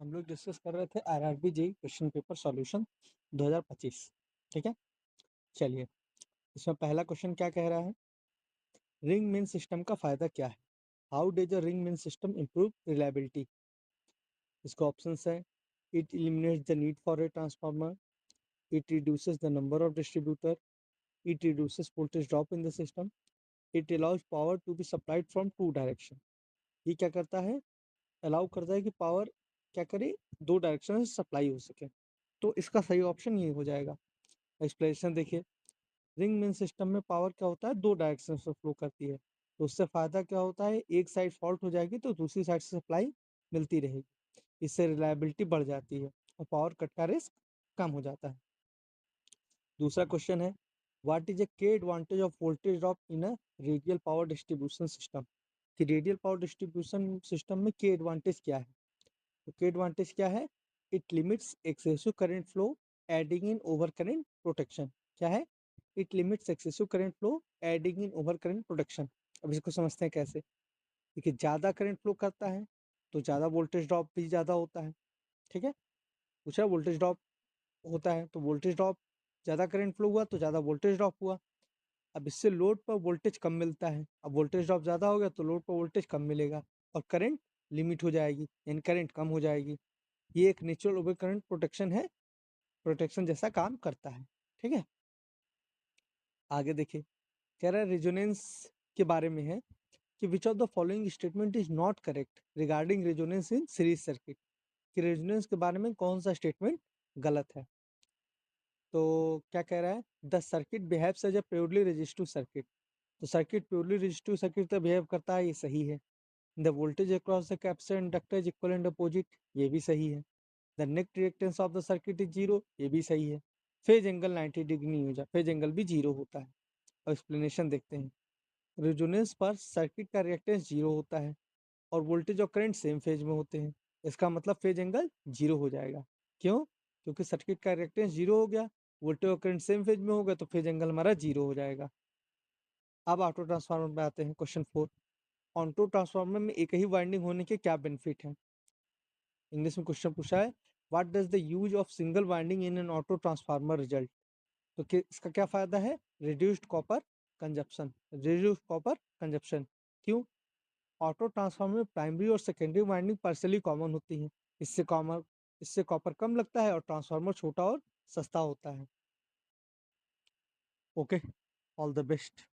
हम लोग डिस्कस कर रहे थे RRB JEE question paper solution 2025। ठीक है, चलिए इसमें पहला क्वेश्चन क्या कह रहा है, रिंग मेन सिस्टम का फायदा क्या है। How does a ring main system improve reliability. इसका ऑप्शंस है, it eliminates the need for a transformer, it reduces the number of distributor, it reduces voltage drop in the system, it allows power to be supplied from two direction. ये क्या करता है, allow करता है कि power क्या करे, दो डायरेक्शन से सप्लाई हो सके। तो इसका सही ऑप्शन ये हो जाएगा। एक्सप्लेनेशन देखिए, रिंग मेन सिस्टम में पावर क्या होता है, दो डायरेक्शन से फ्लो करती है। तो उससे फायदा क्या होता है, एक साइड फॉल्ट हो जाएगी तो दूसरी साइड से सप्लाई मिलती रहेगी। इससे रिलायबिलिटी बढ़ जाती है और पावर कट का रिस्क कम हो जाता है। दूसरा क्वेश्चन है, व्हाट इज ए के advantage of voltage drop in a radial power distribution system. कि रेडियल पावर डिस्ट्रीब्यूशन सिस्टम में के एडवांटेज क्या है। तो के एडवांटेज क्या है, it limits excessive current flow adding in over current protection. क्या है, it limits excessive current flow adding in over current protection. अब इसको समझते हैं कैसे। देखिए, ज़्यादा करंट फ्लो करता है तो ज़्यादा वोल्टेज ड्रॉप भी ज़्यादा होता है। ठीक है, पूछा वोल्टेज ड्रॉप होता है तो वोल्टेज ड्रॉप, ज़्यादा करंट फ्लो हुआ तो ज़्यादा वोल्टेज ड्रॉप हुआ। अब इससे लोड पर वोल्टेज कम मिलता है, अब वोल्टेज ड्रॉप ज़्यादा हो गया तो लोड पर वोल्टेज कम मिलेगा और करंट लिमिट हो जाएगी, यानी करंट कम हो जाएगी। ये एक नेचुरल ओवर करंट प्रोटेक्शन है, प्रोटेक्शन जैसा काम करता है। ठीक है, आगे देखिए, कह रहा है रेजोनेंस के बारे में है कि which of the following statement is not correct regarding resonance in series circuit. कि रेजोनेंस के बारे में कौन सा स्टेटमेंट गलत है। तो क्या कह रहा है, the circuit behaves as a purely resistive circuit. तो सर्किट प्योरली रेजिस्टिव सर्किट तो बिहेव करता है, ये सही है। The voltage across the capacitor inductor is equal and opposite, ये भी सही है। The net reactance of the circuit is zero, ये भी सही है। फेज एंगल 90 डिग्री नहीं हो जाए, फेज एंगल भी जीरो होता है। और एक्सप्लेनेशन देखते हैं, रेजोनेंस पर सर्किट का रिएक्टेंस जीरो होता है और वोल्टेज और करंट सेम फेज में होते हैं। इसका मतलब फेज एंगल जीरो हो जाएगा। क्यों, क्योंकि सर्किट का रिएक्टेंस जीरो हो गया, वोल्टेज और करंट सेम फेज में होगा तो फेज एंगल हमारा जीरो हो जाएगा। अब ऑटो ट्रांसफार्मर में आते हैं, क्वेश्चन 4। ऑटो ट्रांसफार्मर में एक ही वाइंडिंग होने के क्या बेनिफिट है। इंग्लिश में क्वेश्चन पूछा है, what does the use of single winding in an auto transformer result. तो इसका क्या फायदा है, reduced copper consumption, reduced copper consumption. क्यों, ऑटो ट्रांसफार्मर में प्राइमरी और सेकेंडरी वाइंडिंग पार्शियली कॉमन होती है, इससे कॉपर कम लगता है और ट्रांसफार्मर छोटा और सस्ता होता है। Okay, all the best.